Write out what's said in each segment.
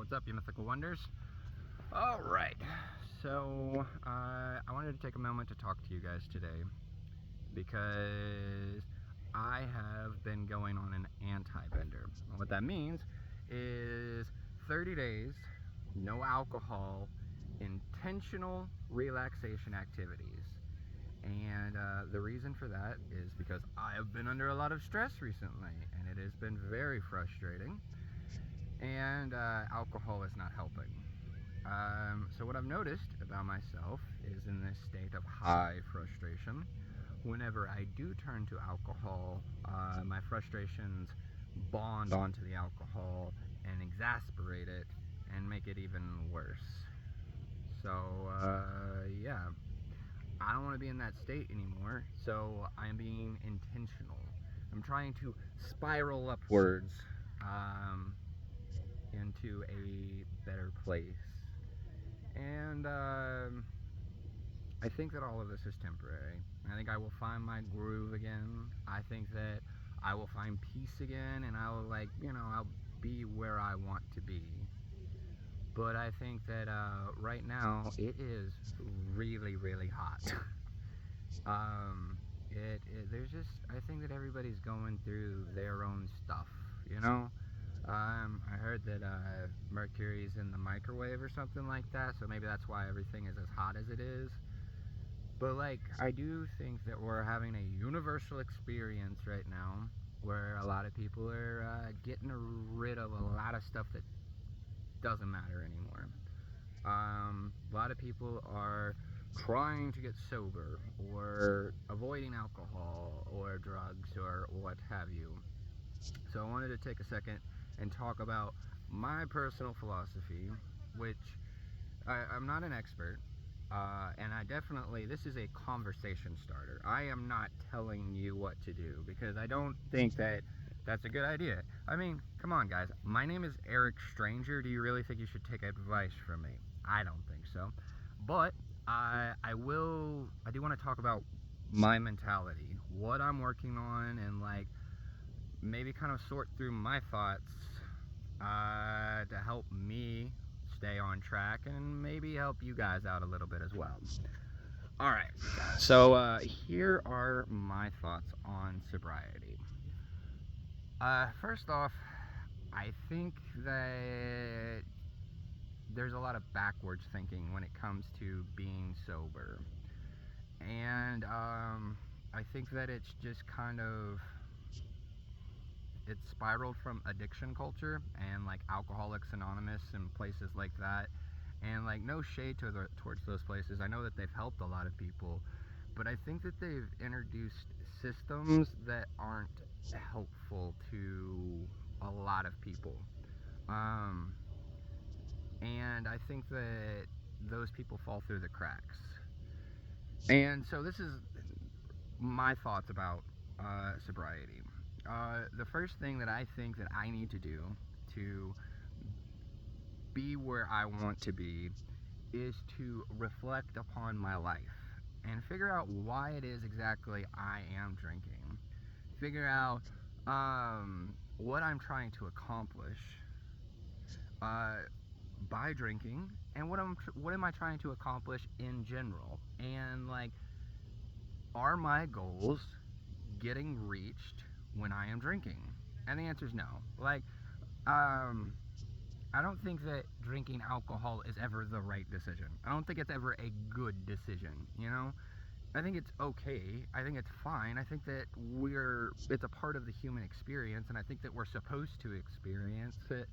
What's up, you mythical wonders? Alright, so I wanted to take a moment to talk to you guys today because I have been going on an anti-bender. What that means is 30 days, no alcohol, intentional relaxation activities. And the reason for that is because I have been under a lot of stress recently, and it has been very frustrating, and alcohol is not helping. So what I've noticed about myself is in this state of high frustration, whenever I do turn to alcohol, my frustrations bond onto the alcohol and exasperate it and make it even worse. So, yeah, I don't want to be in that state anymore, so I'm being intentional. I'm trying to spiral upwards into a better place. And I think that all of this is temporary. I think I will find my groove again. I think that I will find peace again, and I will, I'll be where I want to be. But I think that right now it is really, really hot. There's just, I think that everybody's going through their own stuff, you know? I heard that Mercury's in the microwave or something like that, so maybe that's why everything is as hot as it is. But, I do think that we're having a universal experience right now where a lot of people are getting rid of a lot of stuff that doesn't matter anymore. A lot of people are trying to get sober or avoiding alcohol or drugs or what have you. So I wanted to take a second and talk about my personal philosophy, which I'm not an expert, and this is a conversation starter. I am not telling you what to do because I don't think that that's a good idea. I mean, come on, guys. My name is Eric Stranger. Do you really think you should take advice from me? I don't think so. But I do want to talk about my mentality, what I'm working on, and maybe kind of sort through my thoughts to help me stay on track and maybe help you guys out a little bit as well. Alright, so here are my thoughts on sobriety. First off, I think that there's a lot of backwards thinking when it comes to being sober. And I think that it's just kind of, it's spiraled from addiction culture and Alcoholics Anonymous and places like that. And no shade towards those places. I know that they've helped a lot of people, but I think that they've introduced systems that aren't helpful to a lot of people. And I think that those people fall through the cracks. And so this is my thoughts about sobriety. The first thing that I think that I need to do to be where I want to be is to reflect upon my life and figure out why it is exactly I am drinking. Figure out what I'm trying to accomplish by drinking, and what am I trying to accomplish in general, and are my goals getting reached when I am drinking? And the answer is no. I don't think that drinking alcohol is ever the right decision. I don't think it's ever a good decision, you know? I think it's okay. I think it's fine. I think that it's a part of the human experience, and I think that we're supposed to experience it,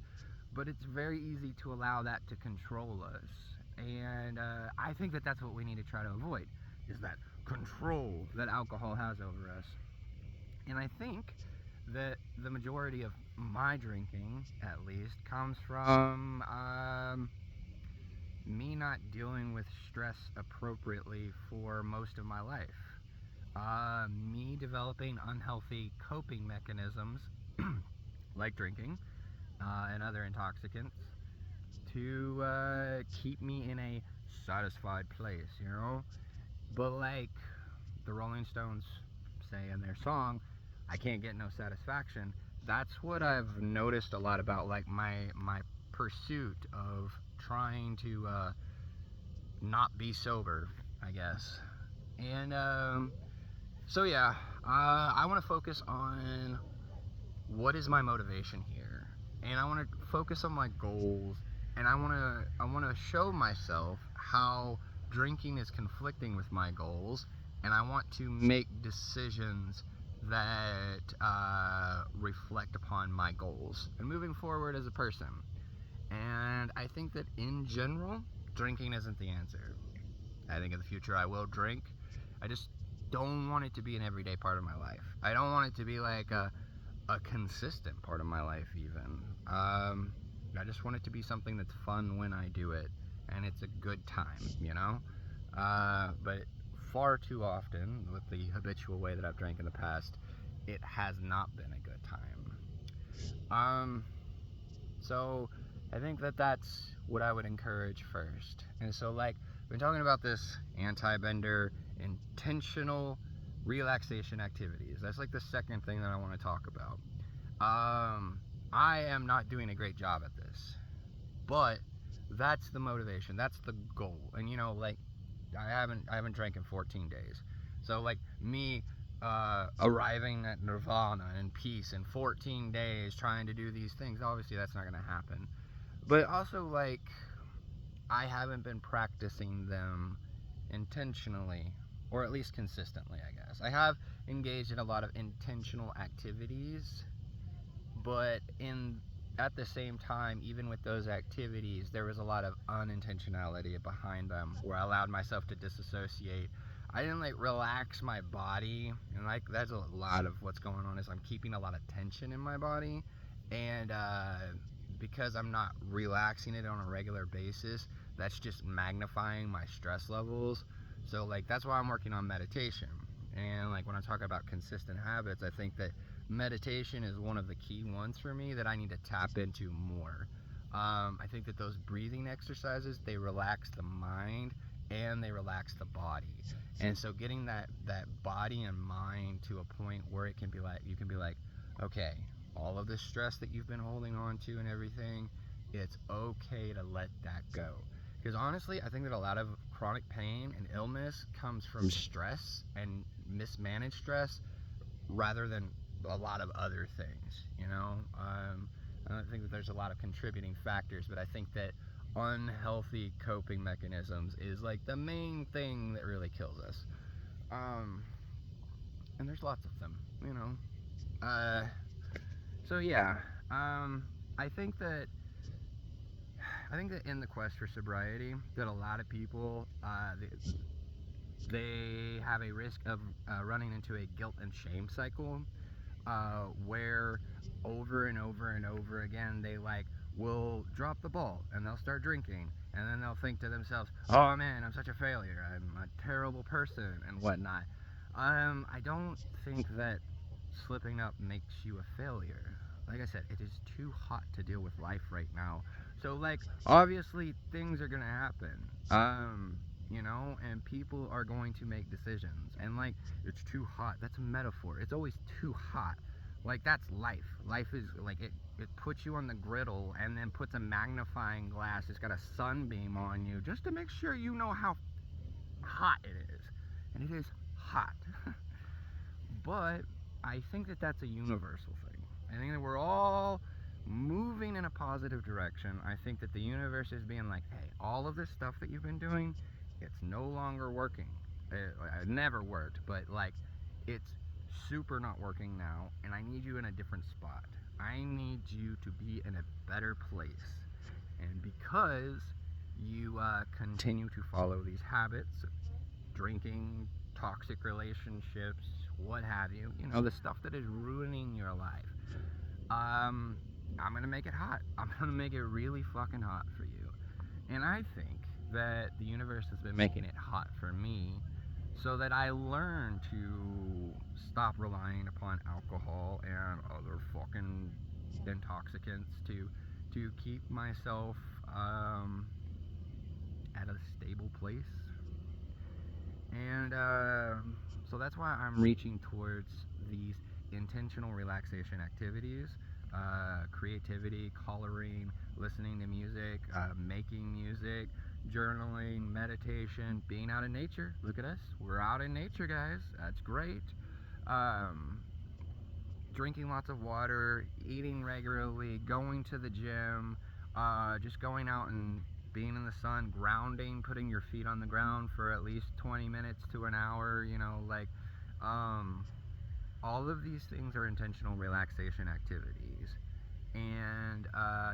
but it's very easy to allow that to control us. And I think that that's what we need to try to avoid, is that control that alcohol has over us. And I think that the majority of my drinking, at least, comes from me not dealing with stress appropriately for most of my life. Me developing unhealthy coping mechanisms like drinking and other intoxicants to keep me in a satisfied place, you know? But the Rolling Stones say in their song, I can't get no satisfaction. That's what I've noticed a lot about my pursuit of trying to not be sober, I guess. And so yeah, I want to focus on what is my motivation here, and I want to focus on my goals, and I want to show myself how drinking is conflicting with my goals, and I want to make decisions that reflect upon my goals and moving forward as a person. And I think that in general, drinking isn't the answer. I think in the future I will drink. I just don't want it to be an everyday part of my life. I don't want it to be like a consistent part of my life even. I just want it to be something that's fun when I do it, and it's a good time, you know? But far too often, with the habitual way that I've drank in the past, it has not been a good time. So I think that that's what I would encourage first. And so, like, we've been talking about this anti-bender intentional relaxation activities. That's like the second thing that I want to talk about. I am not doing a great job at this, but that's the motivation. That's the goal. And you know, like, I haven't drank in 14 days. So like me arriving at nirvana and peace in 14 days trying to do these things, obviously that's not going to happen. But also, like, I haven't been practicing them intentionally, or at least consistently, I guess. I have engaged in a lot of intentional activities, but at the same time, even with those activities, there was a lot of unintentionality behind them, where I allowed myself to disassociate. I didn't like relax my body, and like that's a lot of what's going on is I'm keeping a lot of tension in my body, and because I'm not relaxing it on a regular basis, that's just magnifying my stress levels. So like that's why I'm working on meditation. And like when I talk about consistent habits, I think that meditation is one of the key ones for me that I need to tap into more. I think that those breathing exercises, they relax the mind and they relax the body. And so getting that body and mind to a point where it can be like, you can be like, okay, all of the stress that you've been holding on to and everything, it's okay to let that go. Because honestly, I think that a lot of chronic pain and illness comes from stress and mismanaged stress rather than a lot of other things, you know? I don't think that there's a lot of contributing factors, but I think that unhealthy coping mechanisms is like the main thing that really kills us. And there's lots of them, you know? So yeah, I think that in the quest for sobriety, that a lot of people they have a risk of running into a guilt and shame cycle, where over and over and over again they like will drop the ball and they'll start drinking, and then they'll think to themselves, oh man, I'm such a failure, I'm a terrible person and whatnot. I don't think that slipping up makes you a failure. Like I said, it is too hot to deal with life right now. So like obviously things are gonna happen. You know, and people are going to make decisions. And like it's too hot. That's a metaphor. It's always too hot. Like that's life. Life is like it puts you on the griddle and then puts a magnifying glass. It's got a sunbeam on you just to make sure you know how hot it is. And it is hot. But I think that that's a universal thing. I think that we're all moving in a positive direction. I think that the universe is being like, hey, all of this stuff that you've been doing, it's no longer working. It never worked, but like it's super not working now, and I need you in a different spot. I need you to be in a better place. And because you continue to follow these habits, drinking, toxic relationships, what have you, you know, the stuff that is ruining your life, I'm gonna make it hot. I'm gonna make it really fucking hot for you. And I think that the universe has been making it hot for me so that I learn to stop relying upon alcohol and other fucking intoxicants to keep myself at a stable place. And so that's why I'm reaching towards these intentional relaxation activities. creativity, coloring, listening to music, making music, journaling, meditation, being out in nature. Look at us. We're out in nature, guys. That's great. Um, Drinking lots of water, eating regularly, going to the gym, just going out and being in the sun, grounding, putting your feet on the ground for at least 20 minutes to an hour, um, all of these things are intentional relaxation activities. And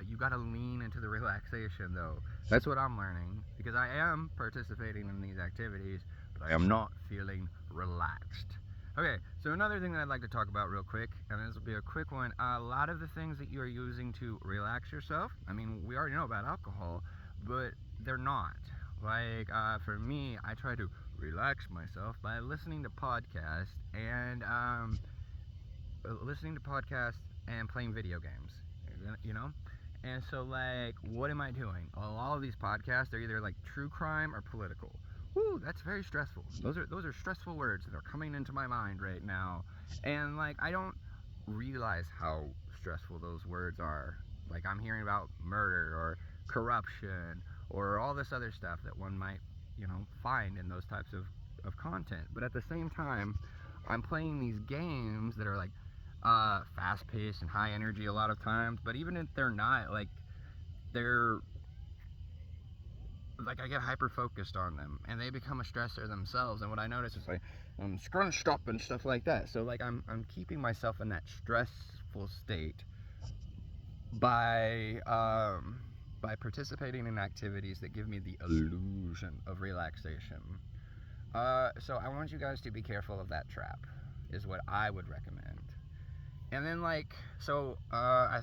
you got to lean into the relaxation, though. That's what I'm learning, because I am participating in these activities, but I am not feeling relaxed. Okay, so another thing that I'd like to talk about real quick, and this will be a quick one. A lot of the things that you are using to relax yourself, I mean, we already know about alcohol, but they're not. Like, for me, I try to relax myself by listening to podcasts and playing video games, you know? And so, like, what am I doing? Well, all of these podcasts are either like true crime or political. Woo, that's very stressful. Those are stressful words that are coming into my mind right now. And like, I don't realize how stressful those words are. Like, I'm hearing about murder or corruption or all this other stuff that one might, find in those types of content. But at the same time, I'm playing these games that are like fast paced and high energy a lot of times. But even if they're not, they're I get hyper focused on them, and they become a stressor themselves. And what I notice is I'm scrunched up and stuff like that. So I'm keeping myself in that stressful state by participating in activities that give me the illusion of relaxation. So I want you guys to be careful of that trap, is what I would recommend. And then I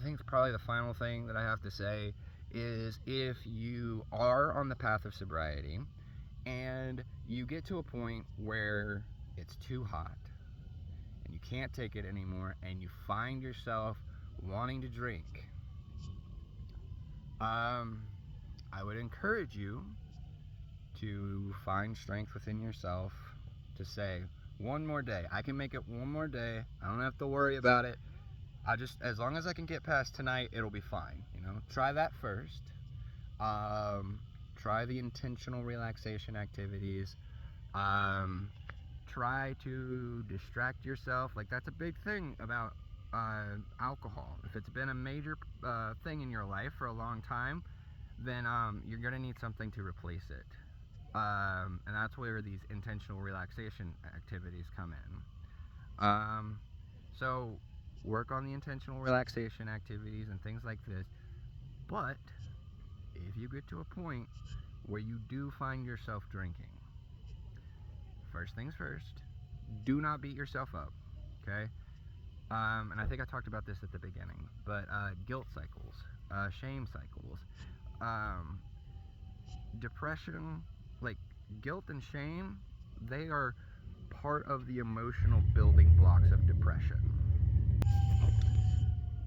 think probably the final thing that I have to say is, if you are on the path of sobriety and you get to a point where it's too hot and you can't take it anymore and you find yourself wanting to drink, I would encourage you to find strength within yourself to say, one more day. I can make it one more day. I don't have to worry about it. As long as I can get past tonight, it'll be fine. Try that first. Try the intentional relaxation activities. Try to distract yourself. That's a big thing about alcohol. If it's been a major thing in your life for a long time, then you're going to need something to replace it. And that's where these intentional relaxation activities come in. So work on the intentional relaxation activities and things like this. But if you get to a point where you do find yourself drinking, first things first, do not beat yourself up, okay? And I think I talked about this at the beginning, but guilt cycles, shame cycles, depression, guilt and shame, they are part of the emotional building blocks of depression.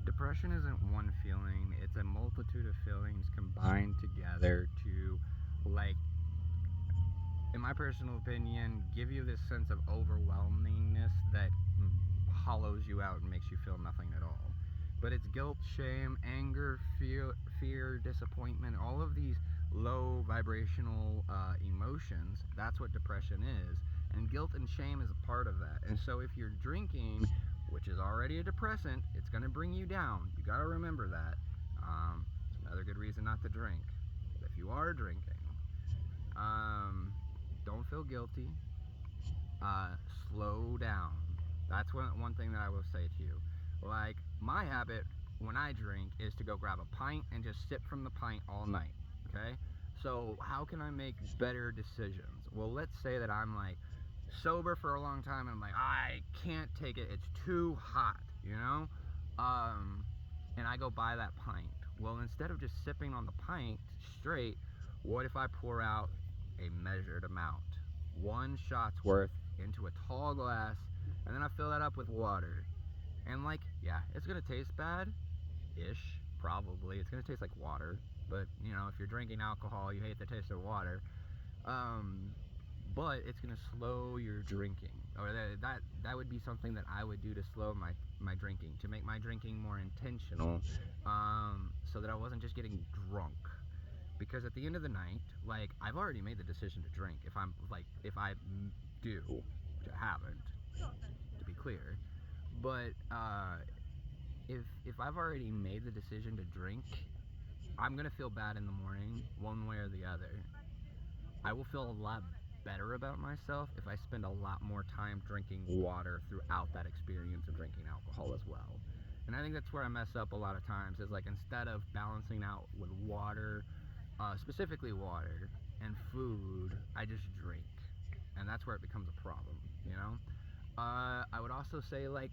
Depression isn't one feeling, it's a multitude of feelings combined together to, in my personal opinion, give you this sense of overwhelmingness that hollows you out and makes you feel nothing at all. But it's guilt, shame, anger, fear, disappointment, all of these low vibrational emotions. That's what depression is. And guilt and shame is a part of that. And so if you're drinking, which is already a depressant, it's going to bring you down. You got to remember that. It's another good reason not to drink. But if you are drinking, don't feel guilty. Slow down. That's one thing that I will say to you. My habit when I drink is to go grab a pint and just sip from the pint all night. Okay? So how can I make better decisions? Well, let's say that I'm sober for a long time and I'm I can't take it, it's too hot, and I go buy that pint. Well, instead of just sipping on the pint straight, what if I pour out a measured amount, 1 shot's worth into a tall glass, and then I fill that up with water? And yeah, it's gonna taste bad ish, probably. It's gonna taste like water, but if you're drinking alcohol, you hate the taste of water. But it's gonna slow your drinking, or that would be something that I would do to slow my my drinking, to make my drinking more intentional, so that I wasn't just getting drunk. Because at the end of the night, like, I've already made the decision to drink. If I do, which I haven't, to be clear, but if I've already made the decision to drink, I'm gonna feel bad in the morning, one way or the other. I will feel a lot better about myself if I spend a lot more time drinking water throughout that experience of drinking alcohol as well. And I think that's where I mess up a lot of times, is like, instead of balancing out with water, specifically water and food, I just drink. And that's where it becomes a problem, you know? I would also say, like,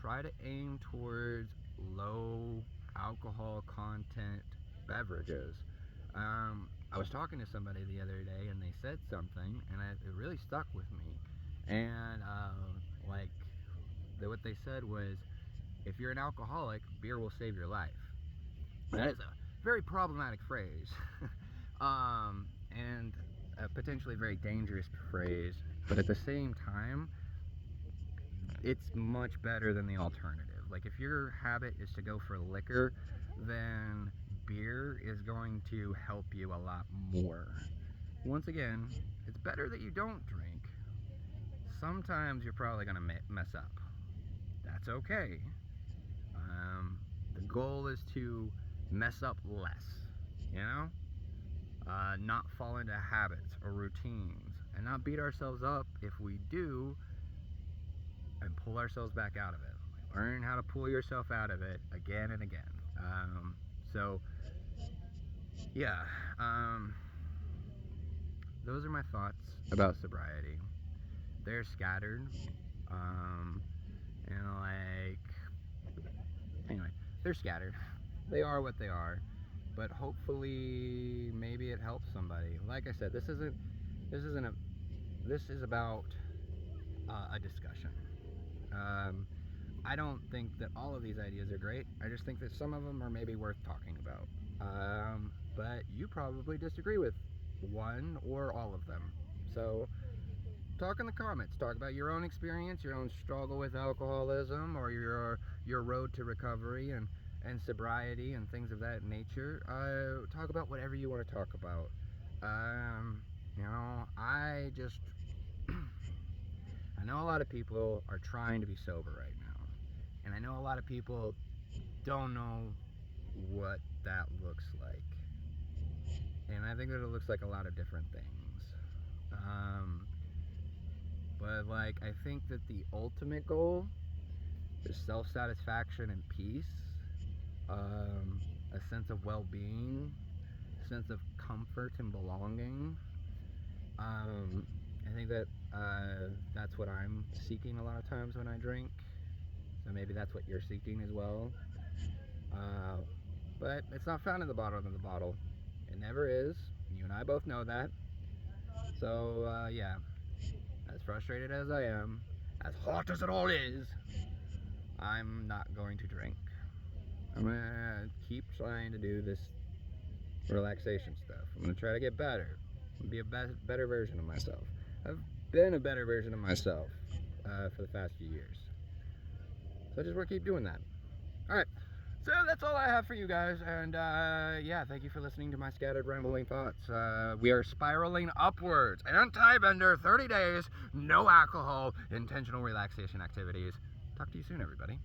try to aim towards low alcohol content beverages. I was talking to somebody the other day, and they said something, and it really stuck with me. And like, what they said was, if you're an alcoholic, beer will save your life. That is a very problematic phrase, and a potentially very dangerous phrase. But at the same time, it's much better than the alternative. Like, if your habit is to go for liquor, then beer is going to help you a lot more. Once again, it's better that you don't drink. Sometimes you're probably going to mess up. That's okay. The goal is to mess up less, you know? Not fall into habits or routines, and not beat ourselves up if we do, and pull ourselves back out of it. Learn how to pull yourself out of it again and again. So, yeah, those are my thoughts about sobriety. They're scattered, and anyway, they're scattered. They are what they are, but hopefully, maybe it helps somebody. Like I said, this is about a discussion. I don't think that all of these ideas are great. I just think that some of them are maybe worth talking about. But you probably disagree with one or all of them. So talk in the comments. Talk about your own experience, your own struggle with alcoholism, or your road to recovery and sobriety and things of that nature. Talk about whatever you want to talk about. I just I know a lot of people are trying to be sober right now, and I know a lot of people don't know what that looks like, and I think that it looks like a lot of different things. But like, I think that the ultimate goal is self-satisfaction and peace, a sense of well-being, a sense of comfort and belonging. I think that that's what I'm seeking a lot of times when I drink. So maybe that's what you're seeking as well. But it's not found in the bottom of the bottle. It never is. You and I both know that. So yeah, as frustrated as I am, as hot as it all is, I'm not going to drink. I'm gonna keep trying to do this relaxation stuff. I'm gonna try to get better. Be a better version of myself. I've been a better version of myself for the past few years. So I just want to keep doing that. Alright, so that's all I have for you guys. And yeah, thank you for listening to my scattered rambling thoughts. We are spiraling upwards. Anti-bender, 30 days, no alcohol, intentional relaxation activities. Talk to you soon, everybody.